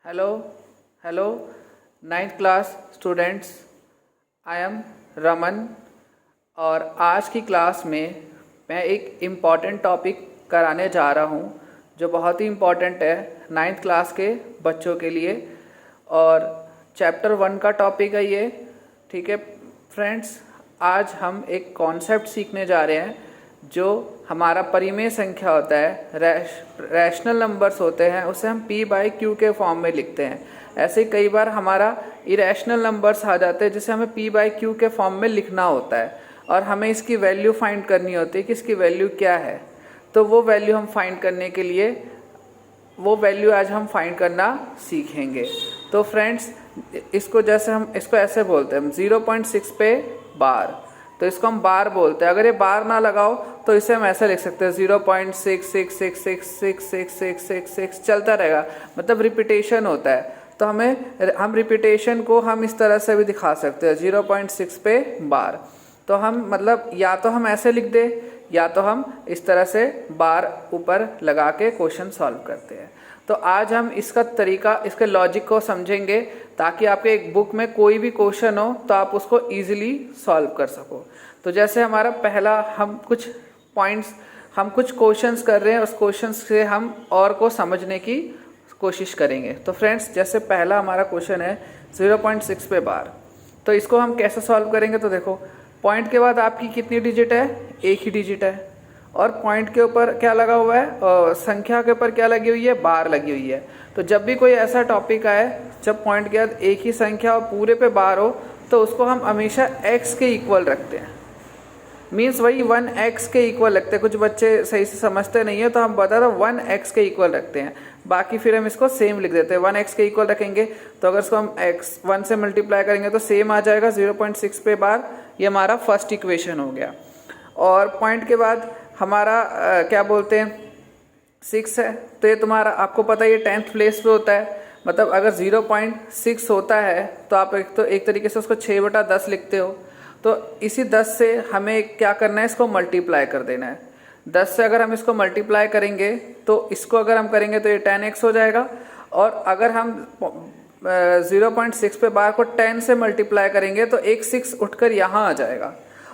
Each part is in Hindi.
Hello hello ninth class students, I am Raman. और आज की क्लास में मैं एक इम्पॉर्टेंट टॉपिक कराने जा रहा हूँ जो बहुत ही इम्पॉर्टेंट है नाइन्थ क्लास के बच्चों के लिए। और चैप्टर 1 का टॉपिक है ये। ठीक है फ्रेंड्स, आज हम एक कॉन्सेप्ट सीखने जा रहे हैं जो हमारा परिमेय संख्या होता है, रैशनल नंबर्स होते हैं, उसे हम p/q के फॉर्म में लिखते हैं। ऐसे कई बार हमारा इरेशनल नंबर्स आ जाते हैं जिसे हमें p/q के फॉर्म में लिखना होता है और हमें इसकी वैल्यू फाइंड करनी होती है कि इसकी वैल्यू क्या है। तो वो वैल्यू हम फाइंड करने के लिए वो वैल्यू आज हम फाइंड करना सीखेंगे। तो फ्रेंड्स, इसको जैसे हम इसको ऐसे बोलते हैं, हम 0.6 पे बार, तो इसको हम बार बोलते हैं। अगर ये बार ना लगाओ तो इसे हम ऐसे लिख सकते हैं 0.666666666 चलता रहेगा, मतलब रिपीटेशन होता है। तो हम रिपीटेशन को हम इस तरह से भी दिखा सकते हैं 0.6 पे बार। तो हम मतलब या तो हम ऐसे लिख दे या तो हम इस तरह से बार ऊपर लगा के क्वेश्चन सॉल्व करते हैं। तो आज हम इसका तरीका, इसके लॉजिक को समझेंगे ताकि आपके एक बुक में कोई भी क्वेश्चन हो तो आप उसको इजीली सॉल्व कर सको। तो जैसे हमारा पहला, हम कुछ क्वेश्चंस कर रहे हैं, उस क्वेश्चंस से हम और को समझने की कोशिश करेंगे। तो फ्रेंड्स, जैसे पहला हमारा क्वेश्चन है 0.6 पे बार, तो इसको हम कैसे सॉल्व करेंगे। तो देखो, पॉइंट के बाद आपकी कितनी डिजिट है, एक ही डिजिट है, और पॉइंट के ऊपर क्या लगा हुआ है, संख्या के ऊपर क्या लगी हुई है, बार लगी हुई है। तो जब भी कोई ऐसा टॉपिक आए जब पॉइंट के बाद एक ही संख्या और पूरे पे बार हो तो उसको हम हमेशा x के इक्वल रखते हैं। मीन्स वही 1x के इक्वल रखते हैं। कुछ बच्चे सही से समझते नहीं है तो हम बता दो 1x के इक्वल रखते हैं, बाकी फिर हम इसको सेम लिख देते हैं। 1x के इक्वल रखेंगे तो अगर इसको हम x1 से मल्टीप्लाई करेंगे तो सेम आ जाएगा 0.6 पे बार। ये हमारा फर्स्ट इक्वेशन हो गया। और पॉइंट के बाद हमारा क्या बोलते हैं 6 है, तो ये तुम्हारा आपको पता है ये 10th प्लेस पे होता है। मतलब अगर 0.6 होता है तो आप एक तरीके से उसको 6/10 लिखते हो। तो इसी 10 से हमें क्या करना है, इसको मल्टीप्लाई कर देना है। 10 से अगर हम इसको मल्टीप्लाई करेंगे तो इसको अगर हम करेंगे तो ये 10x हो जाएगा। और अगर हम 0.6 पे बार को 10 से मल्टीप्लाई करेंगे तो एक 6 उठकर यहाँ आ जाएगा।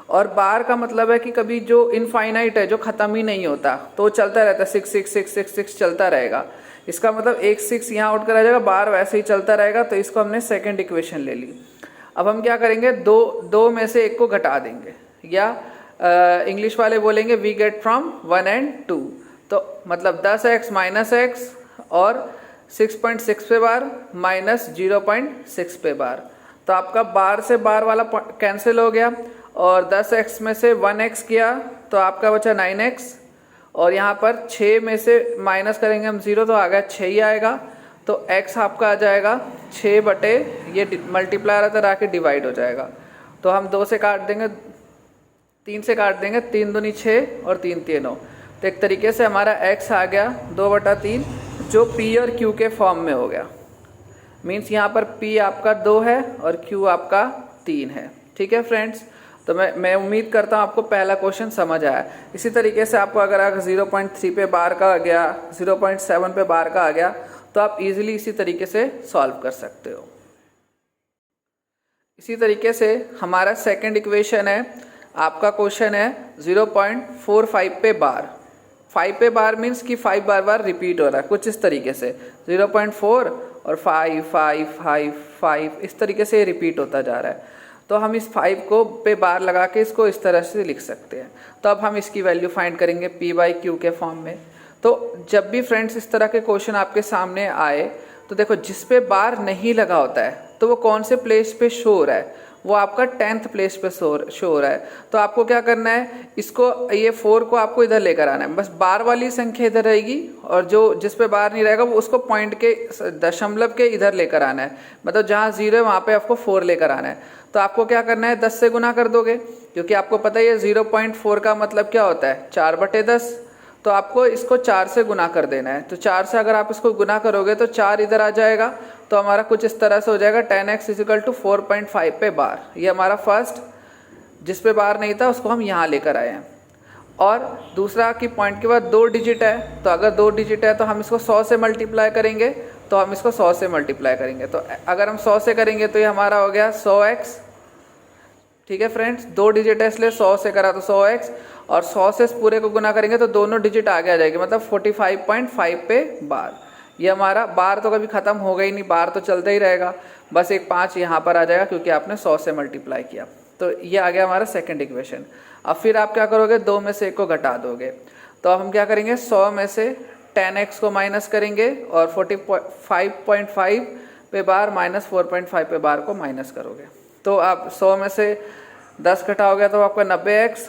और बार का मतलब है कि कभी जो इनफाइनाइट है, जो ख़त्म ही नहीं होता, तो चलता रहता है, 6 6 6 6 6 चलता रहेगा। इसका मतलब एक 6 यहाँ उठकर आ जाएगा, बार वैसे ही चलता रहेगा। तो इसको हमने सेकंड इक्वेशन ले ली। अब हम क्या करेंगे, दो में से एक को घटा देंगे, या इंग्लिश वाले बोलेंगे वी गेट फ्रॉम 1 and 2। तो मतलब 10x माइनस x और 6.6 पे बार माइनस 0.6 पे बार। तो आपका बार से बार वाला कैंसिल हो गया और 10x में से 1x किया तो आपका बचा 9x। और यहाँ पर 6 में से माइनस करेंगे हम 0 तो आ गया 6 ही आएगा। तो x आपका आ जाएगा 6 बटे, ये मल्टीप्लाई रहता है आके डिवाइड हो जाएगा। तो हम 2 से काट देंगे, 3 से काट देंगे, 3 दूनी 6 और 3 3 9। तो एक तरीके से हमारा x आ गया 2/3 जो p और q के फॉर्म में हो गया। मीन्स यहाँ पर p आपका 2 है और q आपका 3 है। ठीक है फ्रेंड्स, तो मैं उम्मीद करता हूँ आपको पहला क्वेश्चन समझ आया। इसी तरीके से आपको अगर 0.3 पे बार का आ गया, 0.7 पे बार का आ गया तो आप इजीली इसी तरीके से सॉल्व कर सकते हो। इसी तरीके से हमारा सेकंड इक्वेशन है, आपका क्वेश्चन है 0.45 पे बार। 5 पे बार मीन्स कि 5 बार बार रिपीट हो रहा है, कुछ इस तरीके से 0.4 और 5 5 5 5 इस तरीके से रिपीट होता जा रहा है। तो हम इस 5 को पे बार लगा के इसको इस तरह से लिख सकते हैं। तो अब हम इसकी वैल्यू फाइंड करेंगे p/q के फॉर्म में। तो जब भी फ्रेंड्स इस तरह के क्वेश्चन आपके सामने आए तो देखो, जिस पे बार नहीं लगा होता है तो वो कौन से प्लेस पे शो हो रहा है, वो आपका 10th प्लेस पे शो हो रहा है। तो आपको क्या करना है, इसको ये 4 को आपको इधर लेकर आना है। बस बार वाली संख्या इधर रहेगी और जो जिस पे बार नहीं रहेगा वो उसको पॉइंट के दशमलव के इधर लेकर आना है। मतलब जहाँ 0 है वहाँ पे आपको 4 लेकर आना है। तो आपको क्या करना है, 10 से गुना कर दोगे, क्योंकि आपको पता है 0.4 का मतलब क्या होता है, 4/10। तो आपको इसको 4 से गुना कर देना है। तो 4 से अगर आप इसको गुना करोगे तो 4 इधर आ जाएगा। तो हमारा कुछ इस तरह से हो जाएगा 10x = 4.5 पे बार। ये हमारा फर्स्ट, जिस पे बार नहीं था उसको हम यहाँ लेकर आए हैं। और दूसरा कि पॉइंट के बाद 2 डिजिट है, तो अगर 2 डिजिट है तो हम इसको 100 से मल्टीप्लाई करेंगे तो हम इसको 100 से मल्टीप्लाई करेंगे। तो अगर हम 100 से करेंगे तो ये हमारा हो गया 100x। ठीक है फ्रेंड्स, 2 डिजिट है इसलिए 100 से करा तो 100x, और 100 से इस पूरे को गुना करेंगे तो दोनों डिजिट आगे आ जाएगी, मतलब 45.5 पे बार। ये हमारा बार तो कभी ख़त्म होगा ही नहीं, बार तो चलता ही रहेगा, बस एक 5 यहाँ पर आ जाएगा क्योंकि आपने 100 से मल्टीप्लाई किया। तो ये आ गया हमारा सेकंड इक्वेशन। अब फिर आप क्या करोगे, 2 में से 1 को घटा दोगे। तो अब हम क्या करेंगे, 100 में से 10x को माइनस करेंगे और 45.5 पे बार माइनस 4.5 पे बार को माइनस करोगे। तो आप 100 में से 10 घटाओगे तो आपका 90x,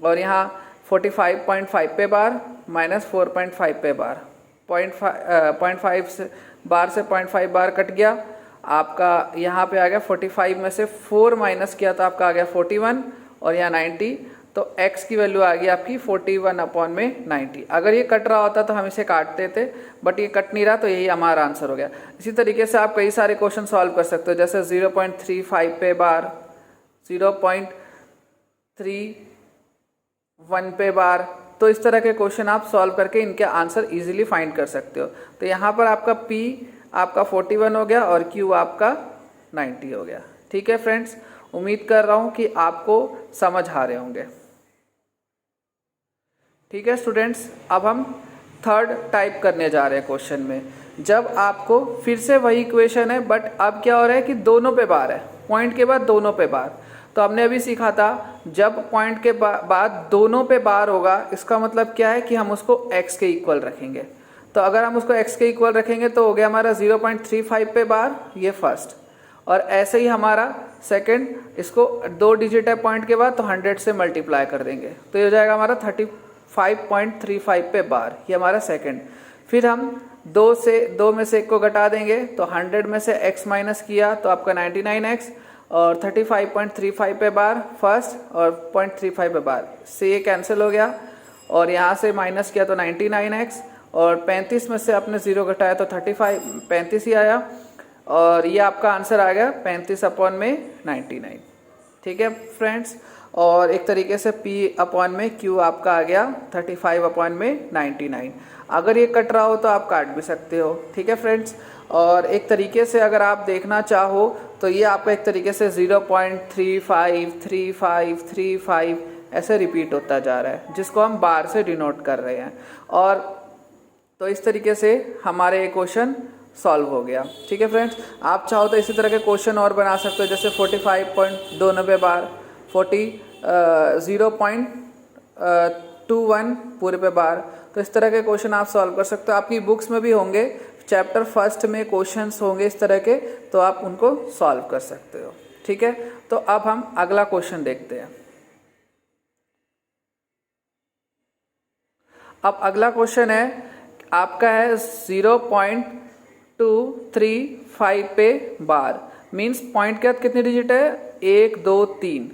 और यहाँ 45.5 पे बार माइनस 4.5 पे बार, 0.5 से बार से 0.5 बार कट गया, आपका यहाँ पे आ गया 45 में से 4 माइनस किया तो आपका आ गया 41, और यहाँ 90, तो x की वैल्यू आ गई आपकी 41/90। अगर ये कट रहा होता तो हम इसे काटते थे, बट ये कट नहीं रहा, तो यही हमारा आंसर हो गया। इसी तरीके से आप कई सारे क्वेश्चन सॉल्व कर सकते हो, जैसे 0.35 पे बार, 0.31 पे बार। तो इस तरह के क्वेश्चन आप सॉल्व करके इनके आंसर इजीली फाइंड कर सकते हो। तो यहाँ पर आपका P आपका 41 हो गया और Q आपका 90 हो गया। ठीक है फ्रेंड्स, उम्मीद कर रहा हूँ कि आपको समझ आ रहे होंगे। ठीक है स्टूडेंट्स, अब हम थर्ड टाइप करने जा रहे हैं क्वेश्चन में। जब आपको फिर से वही इक्वेशन है, बट अब क्या हो रहा है कि दोनों पे बार है, पॉइंट के बाद दोनों पे बार। तो हमने अभी सीखा था जब पॉइंट के बाद दोनों पे बार होगा, इसका मतलब क्या है कि हम उसको x के इक्वल रखेंगे। तो अगर हम उसको x के इक्वल रखेंगे तो हो गया हमारा 0.35 पे बार, ये फर्स्ट, और ऐसे ही हमारा सेकंड, इसको 2 डिजिट है पॉइंट के बाद तो 100 से मल्टीप्लाई कर देंगे, तो ये हो जाएगा हमारा 35.35 पे बार, ये हमारा सेकंड। फिर हम 2 में से 1 को घटा देंगे तो 100 में से x माइनस किया तो आपका 99x, और 35.35 पे बार फर्स्ट, और 0.35 पे बार से ये कैंसिल हो गया, और यहाँ से माइनस किया तो 99x, और 35 में से आपने 0 घटाया तो 35 ही आया, और ये आपका आंसर आ गया 35/99। ठीक है फ्रेंड्स, और एक तरीके से P/Q आपका आ गया 35/99। अगर ये कट रहा हो तो आप काट भी सकते हो। ठीक है फ्रेंड्स, और एक तरीके से अगर आप देखना चाहो तो ये आपका एक तरीके से 0.353535 ऐसे रिपीट होता जा रहा है, जिसको हम बार से डिनोट कर रहे हैं। और तो इस तरीके से हमारे ये क्वेश्चन सॉल्व हो गया। ठीक है फ्रेंड्स, आप चाहो तो इसी तरह के क्वेश्चन और बना सकते हो, जैसे 45.92 बार, 0.21 पूरे पे बार। तो इस तरह के क्वेश्चन आप सॉल्व कर सकते हो, आपकी बुक्स में भी होंगे, चैप्टर फर्स्ट में क्वेश्चंस होंगे इस तरह के, तो आप उनको सॉल्व कर सकते हो। ठीक है, तो अब हम अगला क्वेश्चन देखते हैं। अब अगला क्वेश्चन है आपका है 0.235 पे बार, मीन्स पॉइंट के बाद कितने डिजिट है, 1 2 3,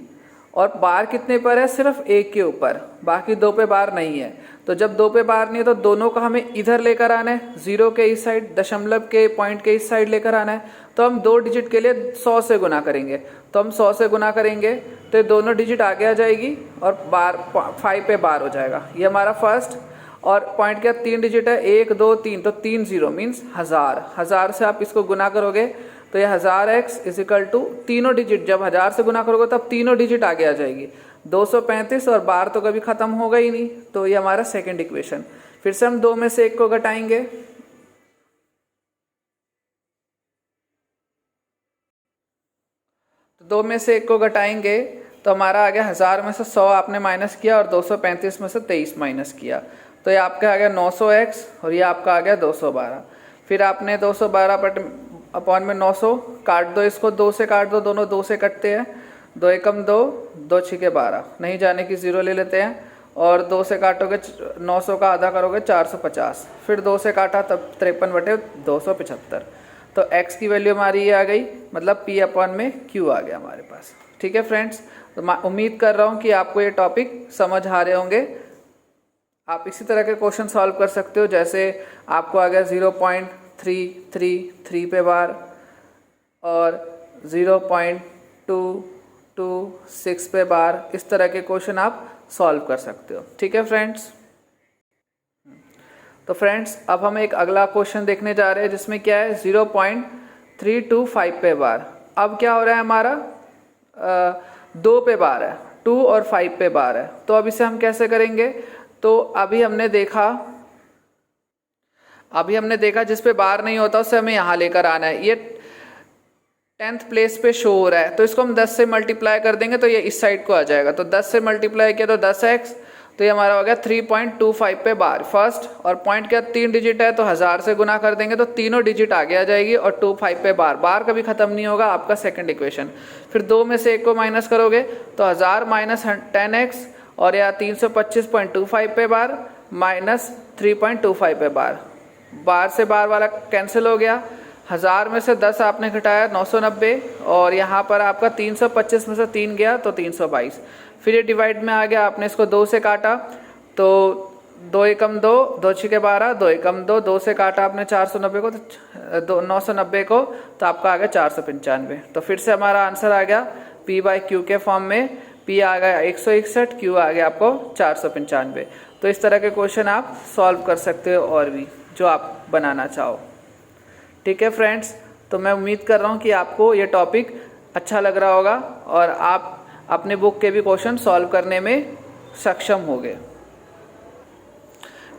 और बार कितने पर है, सिर्फ 1 के ऊपर, बाकी 2 पे बार नहीं है। तो जब 2 पे बार नहीं है तो दोनों को हमें इधर लेकर आना है, 0 के इस साइड, दशमलव के पॉइंट के इस साइड लेकर आना है। तो हम 2 डिजिट के लिए 100 से गुना करेंगे, तो हम 100 से गुना करेंगे तो ये दोनों डिजिट आगे आ जाएगी और बार 5 पे बार हो जाएगा, ये हमारा फर्स्ट। और पॉइंट के 3 डिजिट है, 1 2 3, तो 3 0 मीन्स 1000 से आप इसको गुना करोगे तो ये 1000x इजिकल टू तीनों डिजिट, जब 1000 से गुना करोगे तब तीनों डिजिट आगे आ जाएगी 235, और बार तो कभी खत्म होगा ही नहीं। तो ये हमारा सेकंड इक्वेशन। फिर से हम 2 में से 1 को घटाएंगे, तो 2 में से 1 को घटाएंगे तो हमारा आ गया 1000 में से 100 आपने माइनस किया, और 235 में से 23 माइनस किया, तो ये आपका आ गया 900x, और ये आपका आ गया 212। फिर आपने 212/900 काट दो, इसको 2 से काट दो, दोनों 2 से कटते हैं, 2 एकम 2, 2 छिके 12, नहीं जाने की 0 ले लेते हैं, और 2 से काटोगे 900 का आधा करोगे 450, फिर 2 से काटा तब 53/275। तो x की वैल्यू हमारी ये आ गई, मतलब P/Q आ गया हमारे पास। ठीक है फ्रेंड्स, तो मैं उम्मीद कर रहा हूँ कि आपको ये टॉपिक समझ आ रहे होंगे। आप इसी तरह के क्वेश्चन सॉल्व कर सकते हो, जैसे आपको आ गया 0.333 पे बार, और 0.226 पे बार, इस तरह के क्वेश्चन आप सॉल्व कर सकते हो। ठीक है फ्रेंड्स, तो फ्रेंड्स अब हम एक अगला क्वेश्चन देखने जा रहे हैं जिसमें क्या है 0.325 पे बार। अब क्या हो रहा है हमारा 2 पे बार है, 2 और 5 पे बार है। तो अब इसे हम कैसे करेंगे? तो अभी हमने देखा जिस पे बार नहीं होता उसे हमें यहाँ लेकर आना है। ये 10th प्लेस पे शो हो रहा है तो इसको हम 10 से मल्टीप्लाई कर देंगे तो ये इस साइड को आ जाएगा। तो 10 से मल्टीप्लाई किया तो 10x, तो ये हमारा हो गया 3.25 पे बार फर्स्ट। और पॉइंट क्या 3 डिजिट है तो 1000 से गुना कर देंगे तो तीनों डिजिट आगे आ जाएगी और 25 पे बार। बार कभी खत्म नहीं होगा आपका सेकंड इक्वेशन। फिर 2 में से 1 को माइनस करोगे तो 1000 माइनस 10x और या 325.25 पे बार माइनस 3.25 पे बार। बार से बार वाला कैंसिल हो गया। 1000 में से 10 आपने घटाया 990 और यहाँ पर आपका 325 में से 3 गया तो 322। फिर ये डिवाइड में आ गया, आपने इसको 2 से काटा तो 2 एकम 2, 2 छिके 12, 2 एकम 2, 2 से काटा आपने 490 को तो 990 को तो आपका आ गया 495। तो फिर से हमारा आंसर आ गया P/Q के फॉर्म में। P आ गया 161, Q आ गया आपको 495। तो इस तरह के क्वेश्चन आप सॉल्व कर सकते हो और भी जो आप बनाना चाहो। ठीक है फ्रेंड्स, तो मैं उम्मीद कर रहा हूँ कि आपको ये टॉपिक अच्छा लग रहा होगा और आप अपने बुक के भी क्वेश्चन सॉल्व करने में सक्षम होंगे।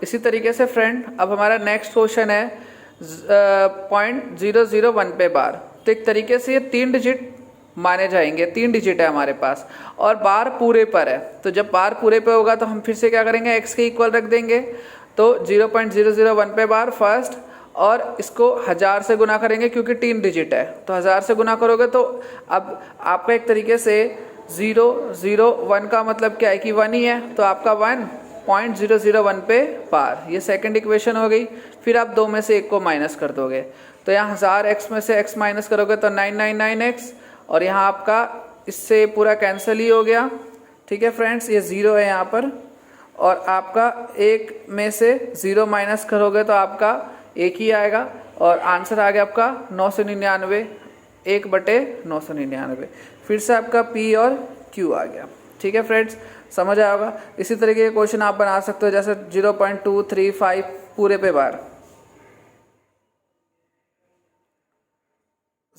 इसी तरीके से फ्रेंड अब हमारा नेक्स्ट क्वेश्चन है 0.001 पे बार। तो एक तरीके से ये 3 डिजिट माने जाएंगे, 3 डिजिट है हमारे पास और बार पूरे पर है। तो जब बार पूरे पे होगा तो हम फिर से क्या करेंगे, x के इक्वल रख देंगे। तो 0.001 पे बार फर्स्ट और इसको 1000 से गुना करेंगे क्योंकि 3 डिजिट है। तो 1000 से गुना करोगे तो अब आपका एक तरीके से 001 का मतलब क्या है कि 1 ही है तो आपका 1.001 पे बार। ये सेकंड इक्वेशन हो गई। फिर आप 2 में से 1 को माइनस कर दोगे तो यहाँ 1000x में से x माइनस करोगे तो 999x और यहाँ आपका इससे पूरा कैंसिल ही हो गया। ठीक है फ्रेंड्स, ये 0 है यहाँ पर और आपका 1 में से 0 माइनस करोगे तो आपका 1 ही आएगा और आंसर आ गया आपका 999, 1/999। फिर से आपका P और Q आ गया। ठीक है फ्रेंड्स, समझ आया होगा। इसी तरीके के क्वेश्चन आप बना सकते हो जैसे 0.235 पूरे पे बार,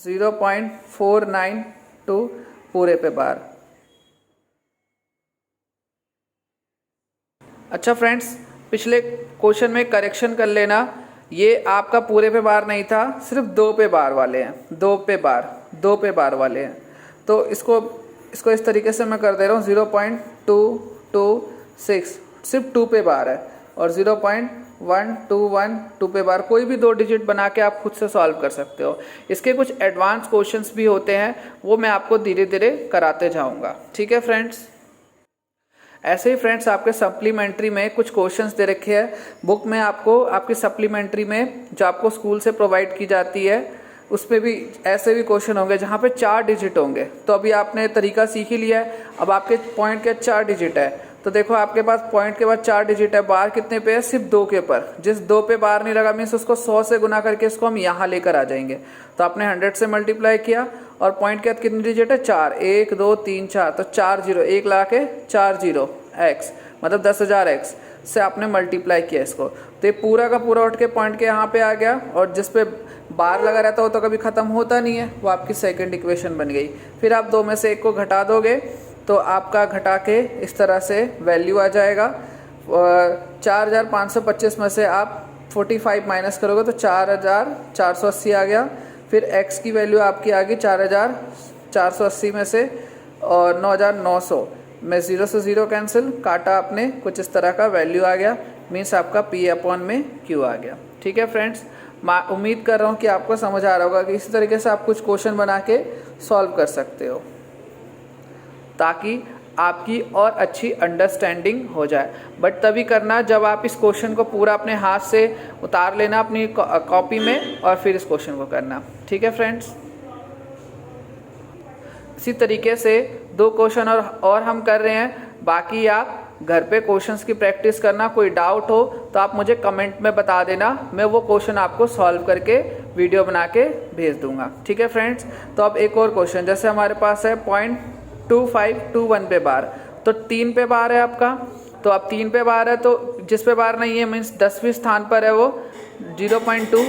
0.492 पूरे पे बार। अच्छा फ्रेंड्स, पिछले क्वेश्चन में करेक्शन कर लेना, ये आपका पूरे पे बार नहीं था, सिर्फ 2 पे बार वाले हैं, 2 पे बार वाले हैं। तो इसको इस तरीके से मैं कर दे रहा हूँ 0.226 सिर्फ 2 पे बार है और 0.1212 पे बार। कोई भी 2 डिजिट बना के आप खुद से सॉल्व कर सकते हो। इसके कुछ एडवांस क्वेश्चंस भी होते हैं, वो मैं आपको धीरे धीरे कराते जाऊंगा। ठीक है फ्रेंड्स, ऐसे ही फ्रेंड्स आपके सप्लीमेंट्री में कुछ क्वेश्चंस दे रखे हैं बुक में। आपको आपकी सप्लीमेंट्री में जो आपको स्कूल से प्रोवाइड की जाती है उसमें भी ऐसे भी क्वेश्चन होंगे जहाँ पे 4 डिजिट होंगे। तो अभी आपने तरीका सीख ही लिया है। अब आपके पॉइंट के 4 डिजिट है तो देखो आपके पास पॉइंट के बाद 4 डिजिट है, बार कितने पे है, सिर्फ 2 के ऊपर। जिस 2 पे बार नहीं लगा मीन्स उसको 100 से गुना करके इसको हम यहाँ लेकर आ जाएंगे। तो आपने 100 से मल्टीप्लाई किया और पॉइंट के बाद कितनी डिजिट है, 4, 1 2 3 4, तो 4 0, 1 लगा के 4 0 x मतलब 10,000x से आपने मल्टीप्लाई किया इसको। तो ये पूरा का पूरा उठ के पॉइंट के यहाँ पे आ गया और जिस पे बार लगा रहता हो तो कभी ख़त्म होता नहीं है, वो आपकी सेकंड इक्वेशन बन गई। फिर आप 2 में से 1 को घटा दोगे तो आपका घटा के इस तरह से वैल्यू आ जाएगा। 4525 में से आप 45 माइनस करोगे तो 4480 आ गया। फिर x की वैल्यू आपकी आ गई 4480 में से और 9900 में 0 से 0 कैंसिल काटा आपने, कुछ इस तरह का वैल्यू आ गया। मीन्स आपका P/Q आ गया। ठीक है फ्रेंड्स, मैं उम्मीद कर रहा हूँ कि आपको समझ आ रहा होगा कि इसी तरीके से आप कुछ क्वेश्चन बना के सॉल्व कर सकते हो ताकि आपकी और अच्छी अंडरस्टैंडिंग हो जाए। बट तभी करना जब आप इस क्वेश्चन को पूरा अपने हाथ से उतार लेना अपनी कॉपी में और फिर इस क्वेश्चन को करना। ठीक है फ्रेंड्स, इसी तरीके से 2 क्वेश्चन और हम कर रहे हैं। बाकी आप घर पे क्वेश्चंस की प्रैक्टिस करना। कोई डाउट हो तो आप मुझे कमेंट में बता देना, मैं वो क्वेश्चन आपको सॉल्व करके वीडियो बना के भेज दूंगा। ठीक है फ्रेंड्स, तो अब एक और क्वेश्चन जैसे हमारे पास है 0.2521 पे बार, तो 3 पे बार है आपका। तो अब 3 पे बार है तो जिस पे बार नहीं है मीन्स 10वें स्थान पर है वो 0.2।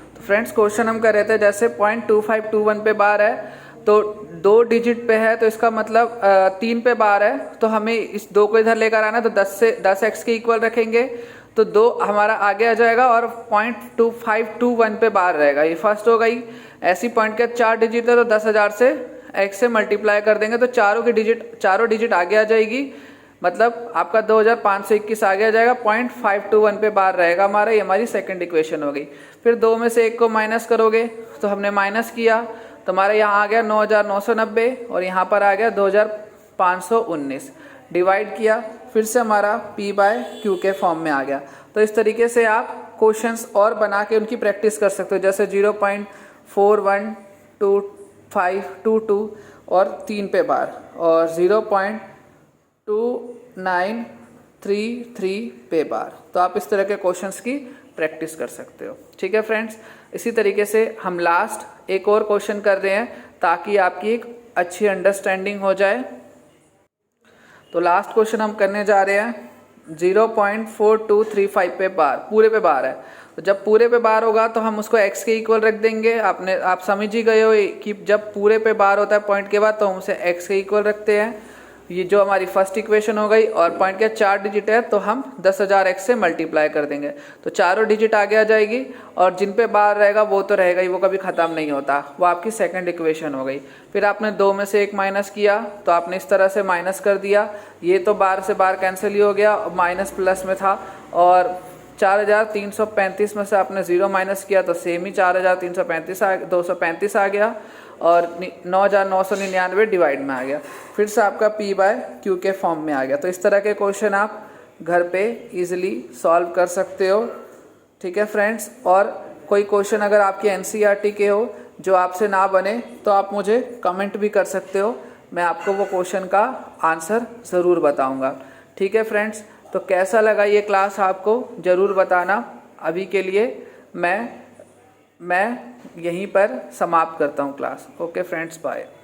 तो फ्रेंड्स क्वेश्चन हम कर रहे थे जैसे 0.2521 पे बार है तो 2 डिजिट पे है, तो इसका मतलब 3 पे बार है, तो हमें इस 2 को इधर लेकर आना है, तो 10x के इक्वल रखेंगे तो 2 हमारा आगे आ जाएगा और 0.2521 पे बार रहेगा। ये फर्स्ट हो गई। ऐसी पॉइंट के 4 डिजिट है तो 10,000 से x से मल्टीप्लाई कर देंगे तो चारों डिजिट आगे आ जाएगी, मतलब आपका 2521 आगे आ जाएगा। 0.521 पे बार रहेगा हमारा। ये हमारी सेकंड इक्वेशन हो गई। फिर 2 में से 1 को माइनस करोगे तो हमने माइनस किया तो हमारा यहाँ आ गया 9,990 और यहाँ पर आ गया 2,519। डिवाइड किया फिर से हमारा P/Q के फॉर्म में आ गया। तो इस तरीके से आप क्वेश्चंस और बना के उनकी प्रैक्टिस कर सकते हो, जैसे 0.412522 और 3 पे बार और 0.2933 पे बार। तो आप इस तरह के क्वेश्चंस की प्रैक्टिस कर सकते हो। ठीक है फ्रेंड्स, इसी तरीके से हम लास्ट एक और क्वेश्चन कर रहे हैं ताकि आपकी एक अच्छी अंडरस्टैंडिंग हो जाए। तो लास्ट क्वेश्चन हम करने जा रहे हैं 0.4235 पे बार, पूरे पे बार है। तो जब पूरे पे बार होगा तो हम उसको x के इक्वल रख देंगे। आप समझ ही गए हो कि जब पूरे पे बार होता है पॉइंट के बाद तो हम उसे x के इक्वल रखते हैं। ये जो हमारी फर्स्ट इक्वेशन हो गई और पॉइंट के 4 डिजिट है तो हम 10,000 x से मल्टीप्लाई कर देंगे तो चारों डिजिट आगे आ जाएगी और जिन पे बार रहेगा वो तो रहेगा ही, वो कभी ख़त्म नहीं होता। वो आपकी सेकंड इक्वेशन हो गई। फिर आपने 2 में से 1 माइनस किया तो आपने इस तरह से माइनस कर दिया। ये तो बार से बार कैंसिल ही हो गया, माइनस प्लस में था। और 4,335 में से आपने 0 माइनस किया तो सेम ही 235 आ गया और 9,999 डिवाइड में आ गया। फिर से आपका P/Q के फॉर्म में आ गया। तो इस तरह के क्वेश्चन आप घर पे इजीली सॉल्व कर सकते हो। ठीक है फ्रेंड्स, और कोई क्वेश्चन अगर आपके NCERT के हो जो आपसे ना बने तो आप मुझे कमेंट भी कर सकते हो, मैं आपको वो क्वेश्चन का आंसर ज़रूर बताऊंगा। ठीक है फ्रेंड्स, तो कैसा लगा ये क्लास आपको ज़रूर बताना। अभी के लिए मैं यहीं पर समाप्त करता हूँ क्लास। Okay friends, bye.